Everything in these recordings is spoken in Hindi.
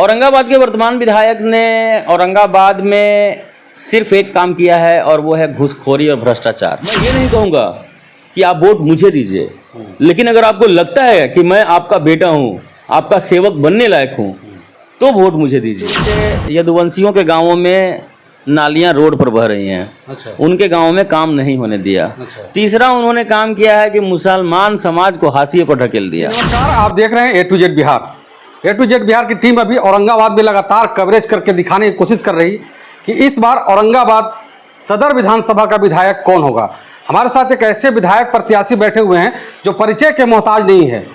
औरंगाबाद के वर्तमान विधायक ने औरंगाबाद में सिर्फ एक काम किया है और वो है घूसखोरी और भ्रष्टाचार। मैं ये नहीं कहूँगा कि आप वोट मुझे दीजिए, लेकिन अगर आपको लगता है कि मैं आपका बेटा हूँ, आपका सेवक बनने लायक हूँ, तो वोट मुझे दीजिए। यदुवंशियों के गांवों में नालियां रोड पर बह रही हैं। अच्छा। उनके गांव में काम नहीं होने दिया। अच्छा। तीसरा उन्होंने काम किया है कि मुसलमान समाज को हाशिए पर ढकेल दिया। नमस्कार, आप देख रहे हैं A to Z Bihar. A to Z Bihar की टीम अभी औरंगाबाद में लगातार कवरेज करके दिखाने की कोशिश कर रही कि इस बार औरंगाबाद सदर विधानसभा का विधायक कौन होगा। हमारे साथ एक ऐसे विधायक प्रत्याशी बैठे हुए हैं जो परिचय के मोहताज नहीं है।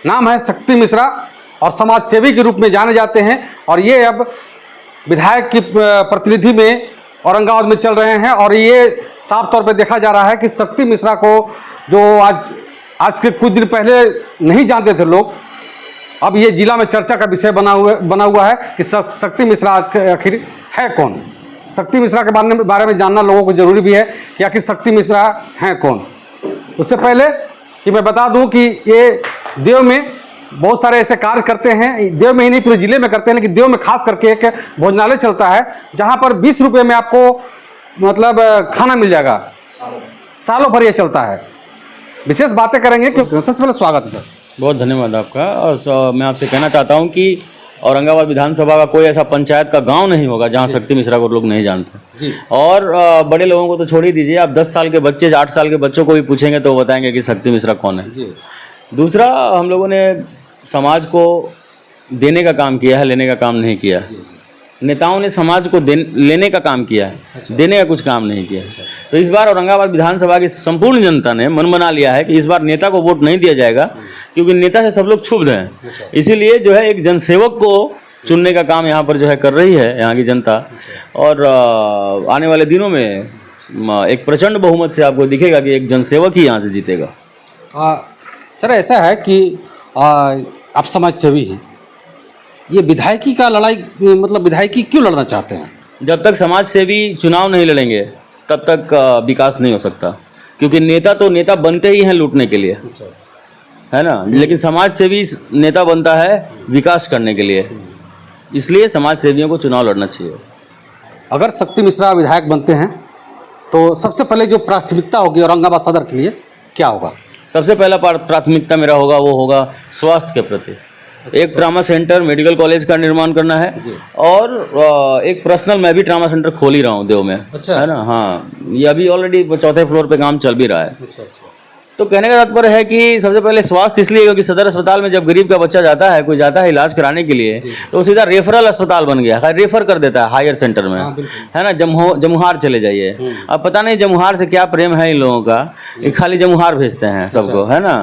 नाम है शक्ति मिश्रा और समाज सेवी के रूप में जाने जाते हैं और ये अब विधायक की प्रतिनिधि में औरंगाबाद में चल रहे हैं। और ये साफ तौर पे देखा जा रहा है कि शक्ति मिश्रा को जो आज के कुछ दिन पहले नहीं जानते थे लोग, अब ये जिला में चर्चा का विषय बना हुआ है कि शक्ति मिश्रा आज आखिर है कौन। शक्ति मिश्रा के बारे में जानना लोगों को जरूरी भी है कि आखिर शक्ति मिश्रा हैं कौन। उससे पहले कि मैं बता दूं कि ये देव में बहुत सारे ऐसे कार्य करते हैं, देव में ही नहीं पूरे जिले में करते हैं, लेकिन देव में खास करके एक भोजनालय चलता है जहां पर 20 रुपये में आपको मतलब खाना मिल जाएगा। सालों भर ये चलता है। विशेष बातें करेंगे कि सबसे पहले स्वागत है सर। बहुत धन्यवाद आपका। और मैं आपसे कहना चाहता हूं कि औरंगाबाद विधानसभा का कोई ऐसा पंचायत का गांव नहीं होगा जहां शक्ति मिश्रा को लोग नहीं जानते जी। और बड़े लोगों को तो छोड़ ही दीजिए, आप 10 साल के बच्चे 8 साल के बच्चों को भी पूछेंगे तो वो बताएंगे कि शक्ति मिश्रा कौन है जी। दूसरा, हम लोगों ने समाज को देने का काम किया है, लेने का काम नहीं किया है। नेताओं ने समाज को लेने का काम किया है। अच्छा। देने का कुछ काम नहीं किया है। तो इस बार औरंगाबाद विधानसभा की संपूर्ण जनता ने मन बना लिया है कि इस बार नेता को वोट नहीं दिया जाएगा, क्योंकि नेता से सब लोग क्षुब्ध हैं। अच्छा। इसीलिए जो है एक जनसेवक को चुनने का काम यहाँ पर जो है कर रही है यहाँ की जनता। और आने वाले दिनों में एक प्रचंड बहुमत से आपको दिखेगा कि एक जनसेवक ही यहाँ से जीतेगा। सर ऐसा है कि आप समाज सेवी हैं, ये विधायकी का लड़ाई मतलब विधायकी क्यों लड़ना चाहते हैं? जब तक समाज सेवी चुनाव नहीं लड़ेंगे तब तक विकास नहीं हो सकता, क्योंकि नेता तो नेता बनते ही हैं लूटने के लिए, अच्छा। है ना। लेकिन समाज सेवी नेता बनता है विकास करने के लिए, इसलिए समाज सेवियों को चुनाव लड़ना चाहिए। अगर शक्ति मिश्रा विधायक बनते हैं तो सबसे पहले जो प्राथमिकता होगी औरंगाबाद सदर के लिए क्या होगा? सबसे पहला प्राथमिकता मेरा होगा वो होगा स्वास्थ्य के प्रति। एक ट्रामा सेंटर, मेडिकल कॉलेज का निर्माण करना है और एक पर्सनल मैं भी ट्रामा सेंटर खोल ही रहा हूँ देव में। अच्छा। है ना। हाँ, ये अभी ऑलरेडी 4थे फ्लोर पे काम चल भी रहा है। अच्छा। तो कहने का तात्पर्य है कि सबसे पहले स्वास्थ्य, इसलिए क्योंकि सदर अस्पताल में जब गरीब का बच्चा जाता है, कोई जाता है इलाज कराने के लिए, तो सीधा रेफरल अस्पताल बन गया है, रेफर कर देता है हायर सेंटर में। है ना। जमुहार चले जाइए। अब पता नहीं जमुहार से क्या प्रेम है इन लोगों का, ये खाली जमुहार भेजते हैं सबको। है ना।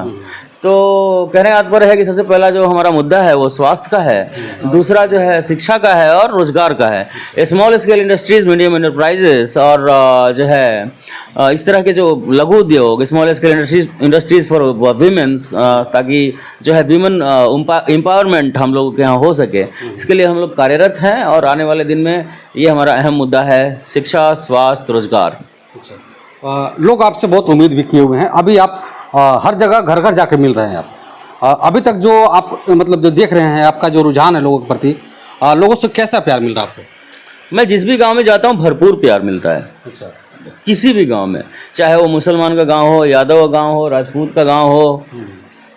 तो कहने का तात्पर्य है कि सबसे पहला जो हमारा मुद्दा है वो स्वास्थ्य का है, दूसरा जो है शिक्षा का है और रोजगार का है। Small scale industries, medium enterprises और जो है इस तरह के जो लघु उद्योग, small scale industries for women's, ताकि जो है वीमेन एम्पावरमेंट हम लोगों के यहाँ हो सके, इसके लिए हम लोग कार्यरत हैं। और आने वाले दिन में ये हमारा अहम मुद्दा है, शिक्षा, स्वास्थ्य, रोजगार। लोग आपसे बहुत उम्मीद भी किए हुए हैं। अभी आप हर जगह घर घर जाके मिल रहे हैं आप। अभी तक जो आप मतलब जो देख रहे हैं, आपका जो रुझान है लोगों के प्रति, लोगों से कैसा प्यार मिल रहा है आपको? मैं जिस भी गांव में जाता हूं भरपूर प्यार मिलता है। अच्छा। किसी भी गांव में, चाहे वो मुसलमान का गांव हो, यादव का गांव हो, राजपूत का गांव हो,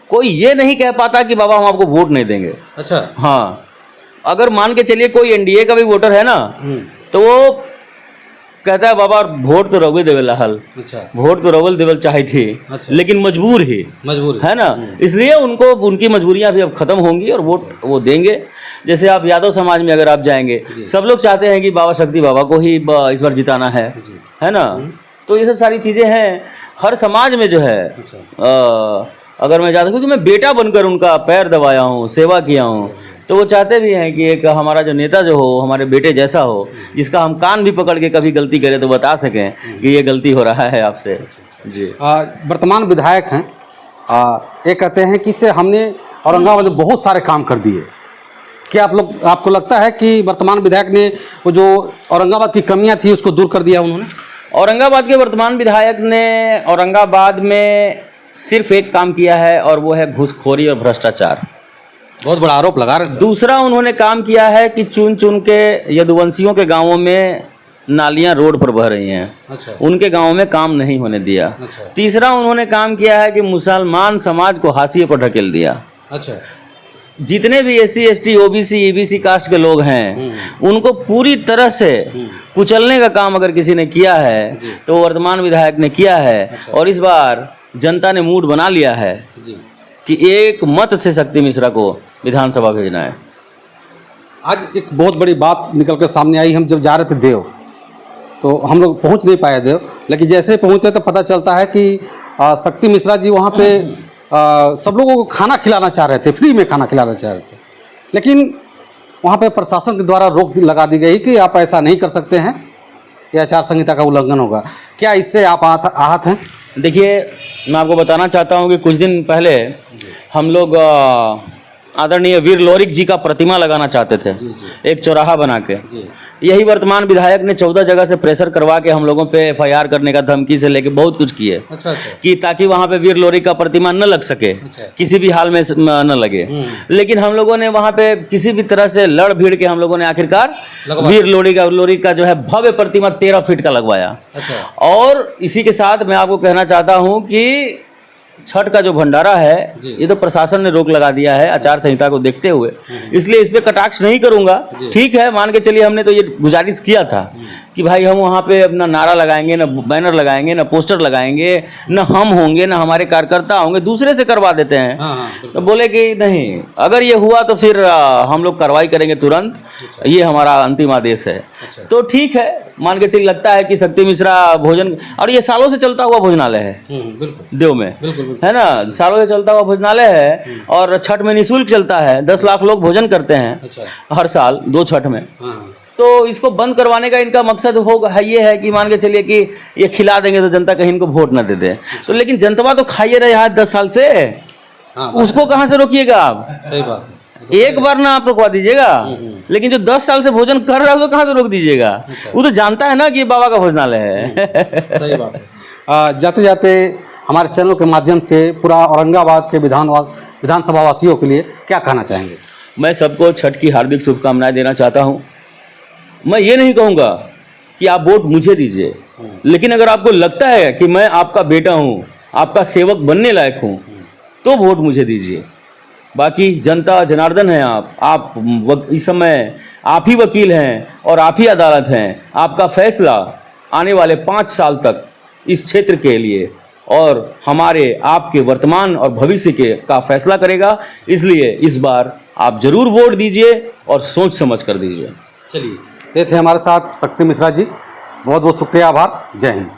कोई ये नहीं कह पाता कि बाबा हम आपको वोट नहीं देंगे। अच्छा। हाँ, अगर मान के चलिए कोई एनडीए का भी वोटर है ना, तो वो कहता है बाबा वोट तो रघुल देवल हल। अच्छा। वोट तो रघुल देवल चाही थी। अच्छा। लेकिन मजबूर है ना। इसलिए उनको उनकी मजबूरियां भी अब खत्म होंगी और वोट वो देंगे। जैसे आप यादव समाज में अगर आप जाएंगे, सब लोग चाहते हैं कि बाबा शक्ति बाबा को ही इस बार जिताना है ना। तो ये सब सारी चीजें हैं हर समाज में जो है। अगर मैं चाहता हूँ, क्योंकि मैं बेटा बनकर उनका पैर दबाया हूँ, सेवा किया हूँ, तो वो चाहते भी हैं कि एक हमारा जो नेता जो हो हमारे बेटे जैसा हो, जिसका हम कान भी पकड़ के कभी गलती करें तो बता सकें कि ये गलती हो रहा है आपसे। जी। वर्तमान विधायक हैं, ये कहते हैं कि से हमने औरंगाबाद में बहुत सारे काम कर दिए। क्या आपको लगता है कि वर्तमान विधायक ने वो जो औरंगाबाद की कमियां थी उसको दूर कर दिया उन्होंने? औरंगाबाद के वर्तमान विधायक ने औरंगाबाद में सिर्फ एक काम किया है और वो है घूसखोरी और भ्रष्टाचार। बहुत बड़ा आरोप लगा रहे हैं सर। दूसरा उन्होंने काम किया है कि चुन चुन के यदुवंशियों के गांवों में नालियां रोड पर बह रही हैं, अच्छा उनके गांव में काम नहीं होने दिया। अच्छा तीसरा उन्होंने काम किया है कि मुसलमान समाज को हाशिए पर ढकेल दिया। अच्छा जितने भी SC ST OBC EBC caste के लोग हैं उनको पूरी तरह से कुचलने का काम अगर किसी ने किया है तो वर्तमान विधायक ने किया है। और इस बार जनता ने मूड बना लिया है जी। कि एक मत से शक्ति मिश्रा को विधानसभा भेजना है। आज एक बहुत बड़ी बात निकल कर सामने आई। हम जब जा रहे थे देव तो हम लोग पहुंच नहीं पाए देव, लेकिन जैसे ही पहुंचे तो पता चलता है कि शक्ति मिश्रा जी वहाँ पे सब लोगों को खाना खिलाना चाह रहे थे, फ्री में खाना खिलाना चाह रहे थे, लेकिन वहाँ पे प्रशासन के द्वारा रोक लगा दी गई कि आप ऐसा नहीं कर सकते हैं, यह आचार संहिता का उल्लंघन होगा। क्या इससे आप आहत हैं? देखिए, मैं आपको बताना चाहता हूँ कि कुछ दिन पहले हम लोग आदरणीय वीर लोरिक जी का प्रतिमा लगाना चाहते थे, एक चौराहा बना के। यही वर्तमान विधायक ने 14 जगह से प्रेशर करवा के हम लोगों पे FIR करने का धमकी से लेके बहुत कुछ किए। अच्छा। कि ताकि वहाँ पे वीर लोरिक का प्रतिमा न लग सके, किसी भी हाल में न लगे। लेकिन हम लोगों ने वहाँ पे किसी भी तरह से लड़ भीड़ के हम लोगों ने आखिरकार वीर लोरिक का जो है भव्य प्रतिमा 13 फीट का लगवाया। और इसी के साथ मैं आपको कहना चाहता हूँ कि छठ का जो भंडारा है ये तो प्रशासन ने रोक लगा दिया है आचार संहिता को देखते हुए, इसलिए इस पे कटाक्ष नहीं करूंगा। ठीक है, मान के चलिए हमने तो ये गुजारिश किया था कि भाई हम वहाँ पे अपना नारा लगाएंगे, न बैनर लगाएंगे, न पोस्टर लगाएंगे, न हम होंगे, न हमारे कार्यकर्ता होंगे, दूसरे से करवा देते हैं। तो बोले कि नहीं, अगर ये हुआ तो फिर हम लोग कार्रवाई करेंगे तुरंत, ये हमारा अंतिम आदेश है। तो ठीक है, मान के चलिए लगता है कि शक्ति मिश्रा भोजन, और ये सालों से चलता हुआ भोजनालय है देव में, है ना, सालों से चलता हुआ भोजनालय है और छठ में निःशुल्क चलता है। 10 लाख लोग भोजन करते हैं हर साल 2 छठ में। तो इसको बंद करवाने का इनका मकसद होगा ये है कि मान के चलिए कि ये खिला देंगे तो जनता कहीं इनको वोट न दे दे। तो लेकिन जनता तो खाइए रहे है 10 साल से, उसको कहाँ से रोकिएगा आप? सही बात है। एक बार ना आप रुकवा दीजिएगा, लेकिन जो 10 साल से भोजन कर रहा है उसको कहाँ से रोक दीजिएगा? वो तो जानता है ना कि बाबा का भोजनालय है। सही बात है। जाते जाते हमारे चैनल के माध्यम से पूरा औरंगाबाद के विधानसभा वासियों के लिए क्या कहना चाहेंगे? मैं सबको छठ की हार्दिक शुभकामनाएं देना चाहता हूं। मैं ये नहीं कहूँगा कि आप वोट मुझे दीजिए, लेकिन अगर आपको लगता है कि मैं आपका बेटा हूँ, आपका सेवक बनने लायक हूँ, तो वोट मुझे दीजिए। बाकी जनता जनार्दन है आप इस समय आप ही वकील हैं और आप ही अदालत हैं। आपका फैसला आने वाले 5 साल तक इस क्षेत्र के लिए और हमारे आपके वर्तमान और भविष्य का फैसला करेगा। इसलिए इस बार आप जरूर वोट दीजिए और सोच समझ कर दीजिए। चलिए, ये थे हमारे साथ शक्ति मिश्रा जी, बहुत बहुत शुक्रिया, आभार, जय हिंद।